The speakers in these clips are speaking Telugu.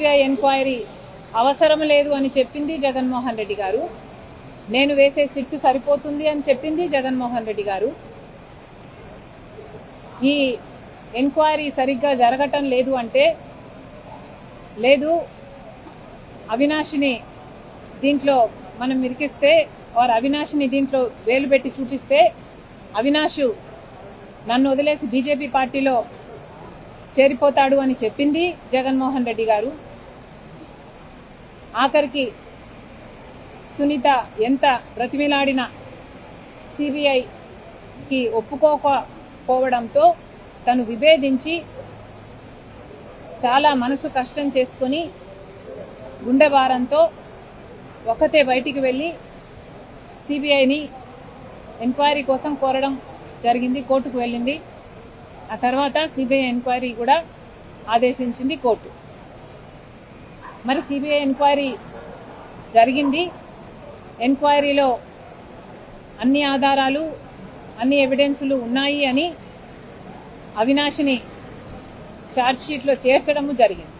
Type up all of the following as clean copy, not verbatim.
సిబిఐ ఎంక్వైరీ అవసరం లేదు అని చెప్పింది జగన్మోహన్ రెడ్డి గారు. నేను వేసే సిట్టు సరిపోతుంది అని చెప్పింది జగన్మోహన్ రెడ్డి గారు. ఈ ఎంక్వైరీ సరిగ్గా జరగటం లేదు అంటే లేదు, అవినాష్ని దీంట్లో మనం ఇరికిస్తే వారు అవినాష్ని దీంట్లో వేలు పెట్టి చూపిస్తే అవినాష్ నన్ను వదిలేసి బీజేపీ పార్టీలో చేరిపోతాడు అని చెప్పింది జగన్మోహన్ రెడ్డి గారు. ఆఖరికి సునీత ఎంత బ్రతిమిలాడినా సిబిఐకి ఒప్పుకోకపోవడంతో తను విభేదించి చాలా మనసు కష్టం చేసుకుని గుండె భారంతో ఒక్కతే బయటికి వెళ్ళి సిబిఐని ఎంక్వైరీ కోసం కోరడం జరిగింది. కోర్టుకు వెళ్ళింది. ఆ తర్వాత సిబిఐ ఎంక్వైరీ కూడా ఆదేశించింది కోర్టు. మరి సిబిఐ ఎంక్వైరీ జరిగింది. ఎంక్వైరీలో అన్ని ఆధారాలు అన్ని ఎవిడెన్సులు ఉన్నాయి అని అవినాష్ని ఛార్జ్షీట్లో చేర్చడము జరిగింది.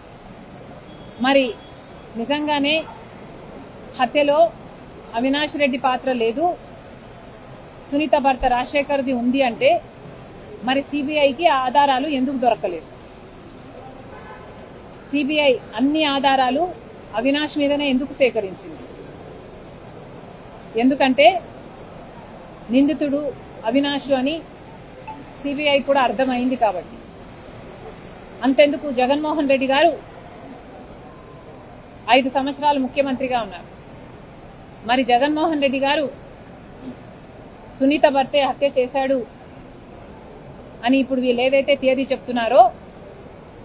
మరి నిజంగానే హత్యలో అవినాష్ రెడ్డి పాత్ర లేదు, సునీత భర్త రాజశేఖర్ది ఉంది అంటే మరి సిబిఐకి ఆ ఆధారాలు ఎందుకు దొరకలేదు? సిబిఐ అన్ని ఆధారాలు అవినాష్ మీదనే ఎందుకు సేకరించింది? ఎందుకంటే నిందితుడు అవినాష్ అని సిబిఐ కూడా అర్థమైంది కాబట్టి. అంతెందుకు, జగన్మోహన్ రెడ్డి గారు 5 సంవత్సరాలు ముఖ్యమంత్రిగా ఉన్నారు. మరి జగన్మోహన్ రెడ్డి గారు సునీత భర్తే హత్య చేశాడు అని ఇప్పుడు వీళ్ళు ఏదైతే థియరీ చెప్తున్నారో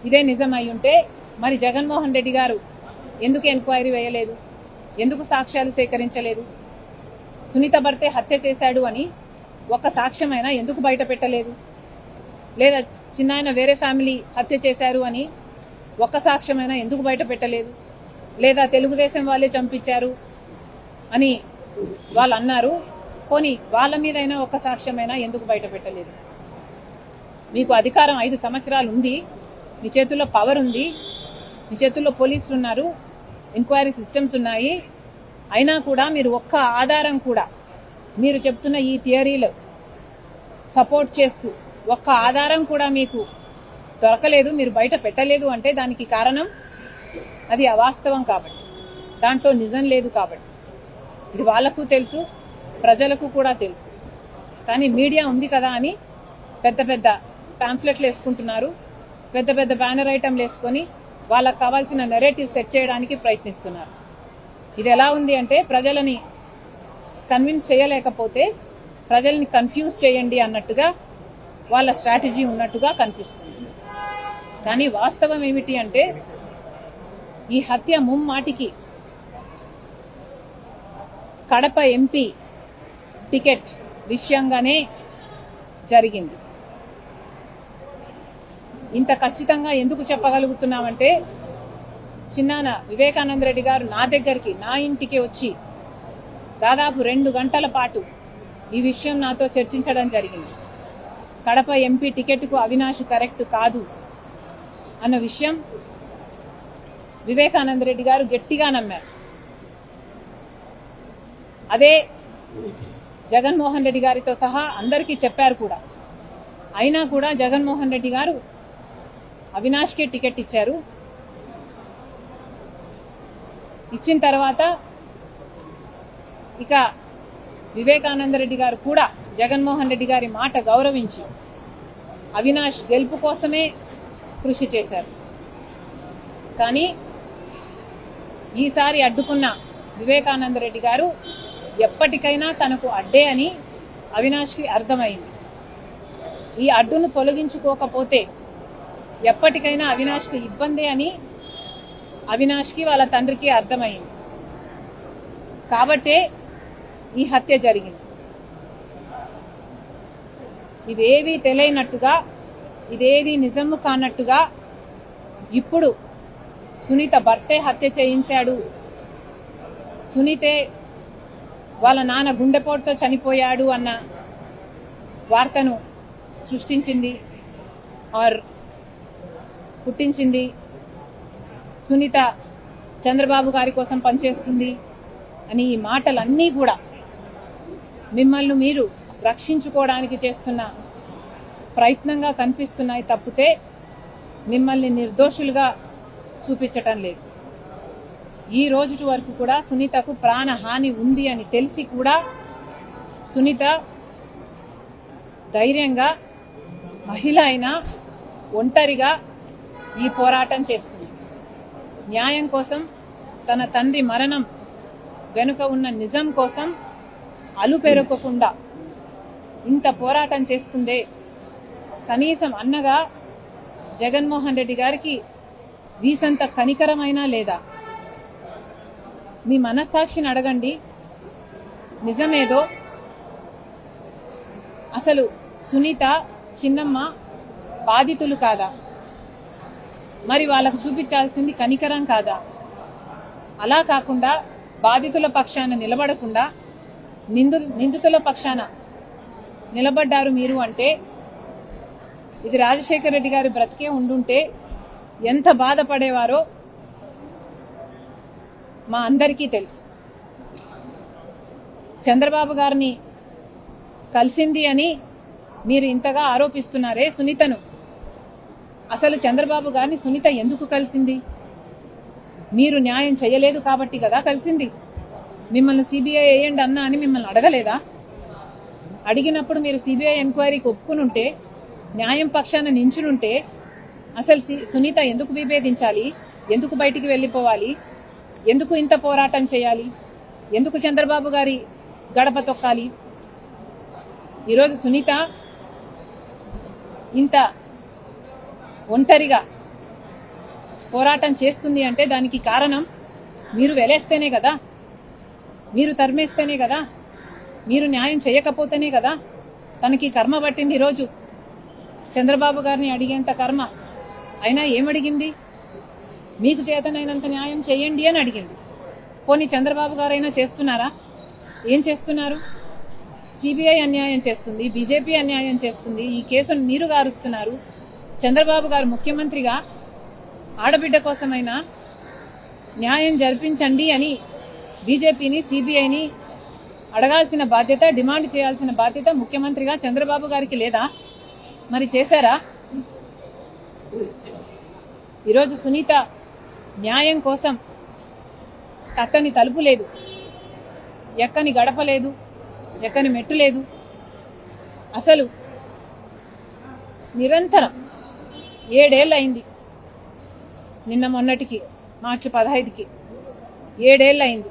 ఇదే నిజం అయి ఉంటే మరి జగన్మోహన్ రెడ్డి గారు ఎందుకు ఎంక్వైరీ వేయలేదు? ఎందుకు సాక్ష్యాలు సేకరించలేదు? సునీత భర్తే హత్య చేశాడు అని ఒక్క సాక్ష్యమైనా ఎందుకు బయట పెట్టలేదు? లేదా చిన్నాయన వేరే ఫ్యామిలీ హత్య చేశారు అని ఒక్క సాక్ష్యమైనా ఎందుకు బయట పెట్టలేదు? లేదా తెలుగుదేశం వాళ్ళే చంపించారు అని వాళ్ళు అన్నారు, పోనీ వాళ్ళ మీదైనా ఒక్క సాక్ష్యమైనా ఎందుకు బయట పెట్టలేదు? మీకు అధికారం 5 సంవత్సరాలు ఉంది, మీ చేతుల్లో పవర్ ఉంది, మీ చేతుల్లో పోలీసులు ఉన్నారు, ఎంక్వైరీ సిస్టమ్స్ ఉన్నాయి. అయినా కూడా మీరు ఒక్క ఆధారం కూడా మీరు చెప్తున్న ఈ థియరీలో సపోర్ట్ చేస్తూ ఒక్క ఆధారం కూడా మీకు దొరకలేదు, మీరు బయట పెట్టలేదు అంటే దానికి కారణం అది అవాస్తవం కాబట్టి, దాంట్లో నిజం లేదు కాబట్టి. ఇది వాళ్లకు తెలుసు, ప్రజలకు కూడా తెలుసు. కానీ మీడియా ఉంది కదా అని పెద్ద పెద్ద పాంఫ్లెట్లు వేసుకుంటున్నారు, పెద్ద పెద్ద బ్యానర్ ఐటమ్లు వేసుకొని వాళ్ళకు కావాల్సిన నెరేటివ్ సెట్ చేయడానికి ప్రయత్నిస్తున్నారు. ఇది ఎలా ఉంది అంటే ప్రజలని కన్విన్స్ చేయలేకపోతే ప్రజల్ని కన్ఫ్యూజ్ చేయండి అన్నట్టుగా వాళ్ళ స్ట్రాటజీ ఉన్నట్టుగా కనిపిస్తుంది. కానీ వాస్తవం ఏమిటి అంటే ఈ హత్య ముమ్మాటికి కడప ఎంపీ టికెట్ విషయంగానే జరిగింది. ఇంత ఖచ్చితంగా ఎందుకు చెప్పగలుగుతున్నామంటే చిన్నాన వివేకానంద రెడ్డి గారు నా దగ్గరికి, నా ఇంటికి వచ్చి దాదాపు 2 గంటల పాటు ఈ విషయం నాతో చర్చించడం జరిగింది. కడప ఎంపీ టికెట్కు అవినాష్ కరెక్ట్ కాదు అన్న విషయం వివేకానంద రెడ్డి గారు గట్టిగా నమ్మారు. అదే జగన్మోహన్ రెడ్డి గారితో సహా అందరికీ చెప్పారు కూడా. అయినా కూడా జగన్మోహన్ రెడ్డి గారు అవినాష్కే టికెట్ ఇచ్చారు. ఇచ్చిన తర్వాత ఇక వివేకానంద రెడ్డి గారు కూడా జగన్మోహన్ రెడ్డి గారి మాట గౌరవించి అవినాష్ గెలుపు కోసమే కృషి చేశారు. కానీ ఈసారి అడ్డుకున్న వివేకానంద రెడ్డి గారు ఎప్పటికైనా తనకు అడ్డే అని అవినాష్కి అర్థమైంది. ఈ అడ్డును తొలగించుకోకపోతే ఎప్పటికైనా అవినాష్కి ఇబ్బంది అని అవినాష్కి వాళ్ళ తండ్రికి అర్థమైంది. కాబట్టే ఈ హత్య జరిగింది. ఇవేవీ తెలియనట్టుగా, ఇదేది నిజము కానట్టుగా ఇప్పుడు సునీత భర్తే హత్య చేయించాడు, సునీతే వాళ్ళ నాన్న గుండెపోటుతో చనిపోయాడు అన్న వార్తను సృష్టించింది ఆర్ పుట్టించింది సునీత చంద్రబాబు గారి కోసం పనిచేస్తుంది అని ఈ మాటలన్నీ కూడా మిమ్మల్ని మీరు రక్షించుకోవడానికి చేస్తున్న ప్రయత్నంగా కనిపిస్తున్నాయి తప్పితే మిమ్మల్ని నిర్దోషులుగా చూపించటం లేదు. ఈ రోజు వరకు కూడా సునీతకు ప్రాణహాని ఉంది అని తెలిసి కూడా సునీత ధైర్యంగా మహిళ అయినా ఒంటరిగా ఈ పోరాటం చేస్తుంది. న్యాయం కోసం, తన తండ్రి మరణం వెనుక ఉన్న నిజం కోసం అలుపెరగకుండా ఇంత పోరాటం చేస్తుందే. కనీసం అన్నగా జగన్మోహన్ రెడ్డి గారికి వీసంత కనికరమైనా లేదా? మీ మనస్సాక్షిని అడగండి, నిజమేదో. అసలు సునీత, చిన్నమ్మ బాధితులు కాదా? మరి వాళ్ళకు చూపించాల్సింది కనికరం కాదా? అలా కాకుండా బాధితుల పక్షాన నిలబడకుండా నిందితుల పక్షాన నిలబడ్డారు మీరు అంటే ఇది రాజశేఖర రెడ్డి గారి బ్రతికే ఉండుంటే ఎంత బాధపడేవారో మా అందరికీ తెలుసు. చంద్రబాబు గారిని కలిసింది అని మీరు ఇంతగా ఆరోపిస్తున్నారే సునీతను. అసలు చంద్రబాబు గారిని సునీత ఎందుకు కలిసింది? మీరు న్యాయం చేయలేదు కాబట్టి కదా కలిసింది. మిమ్మల్ని సిబిఐ వేయండి అన్నా అని మిమ్మల్ని అడగలేదా? అడిగినప్పుడు మీరు సిబిఐ ఎంక్వైరీకి ఒప్పుకునుంటే, న్యాయం పక్షాన నించునుంటే అసలు సునీత ఎందుకు విభేదించాలి? ఎందుకు బయటికి వెళ్లిపోవాలి? ఎందుకు ఇంత పోరాటం చేయాలి? ఎందుకు చంద్రబాబు గారి గడప తొక్కాలి? ఈరోజు సునీత ఇంత ఒంటరిగా పోరాటం చేస్తుంది అంటే దానికి కారణం మీరు వెలేస్తేనే కదా, మీరు తరిమేస్తేనే కదా, మీరు న్యాయం చేయకపోతేనే కదా తనకి కర్మ పట్టింది. ఈరోజు చంద్రబాబు గారిని అడిగేంత కర్మ. అయినా ఏమడిగింది? మీకు చేతనైనంత న్యాయం చేయండి అని అడిగింది. పోనీ చంద్రబాబు గారైనా చేస్తున్నారా? ఏం చేస్తున్నారు? సిబిఐ అన్యాయం చేస్తుంది, బీజేపీ అన్యాయం చేస్తుంది. ఈ కేసును మీరు గారుస్తున్నారు. చంద్రబాబు గారు ముఖ్యమంత్రిగా ఆడబిడ్డ కోసమైనా న్యాయం జరిపించండి అని బీజేపీని, సిబిఐని అడగాల్సిన బాధ్యత, డిమాండ్ చేయాల్సిన బాధ్యత ముఖ్యమంత్రిగా చంద్రబాబు గారికి లేదా? మరి చేశారా? ఈరోజు సునీత న్యాయం కోసం తట్టని తలుపు లేదు, ఎక్కని గడప లేదు, ఎక్కని మెట్టు లేదు. అసలు నిరంతరం 7 ఏళ్ళయింది. నిన్న మొన్నటికి మార్చి 15కి 7 ఏళ్ళయింది.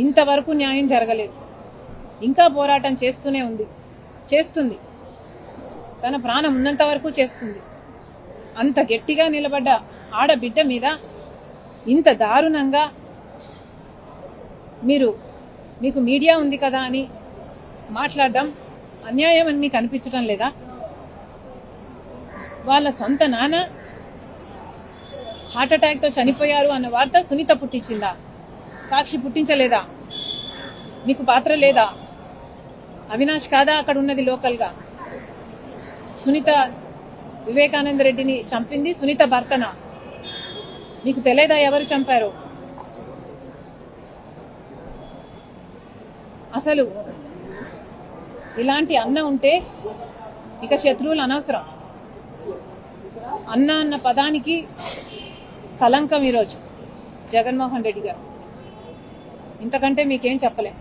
ఇంతవరకు న్యాయం జరగలేదు. ఇంకా పోరాటం చేస్తూనే ఉంది, చేస్తుంది. తన ప్రాణం ఉన్నంత వరకు చేస్తుంది. అంత గట్టిగా నిలబడ్డ ఆడబిడ్డ మీద ఇంత దారుణంగా మీకు మీడియా ఉంది కదా అని మాట్లాడడం అన్యాయం అని మీకు అనిపించడం లేదా? వాళ్ళ సొంత నాన్న హార్ట్అటాక్తో చనిపోయారు అన్న వార్త సునీత పుట్టించిందా? సాక్షి పుట్టించలేదా? మీకు పాత్ర లేదా? అవినాష్ కాదా అక్కడ ఉన్నది లోకల్గా? సునీత వివేకానంద రెడ్డిని చంపింది సునీత భర్తన. మీకు తెలియదా ఎవరు చంపారో? అసలు ఇలాంటి అన్న ఉంటే ఇక శత్రువులు అనవసరం. అన్న అన్న పదానికి కలంకం ఈరోజు జగన్మోహన్ రెడ్డి గారు. ఇంతకంటే మీకేం చెప్పలేం.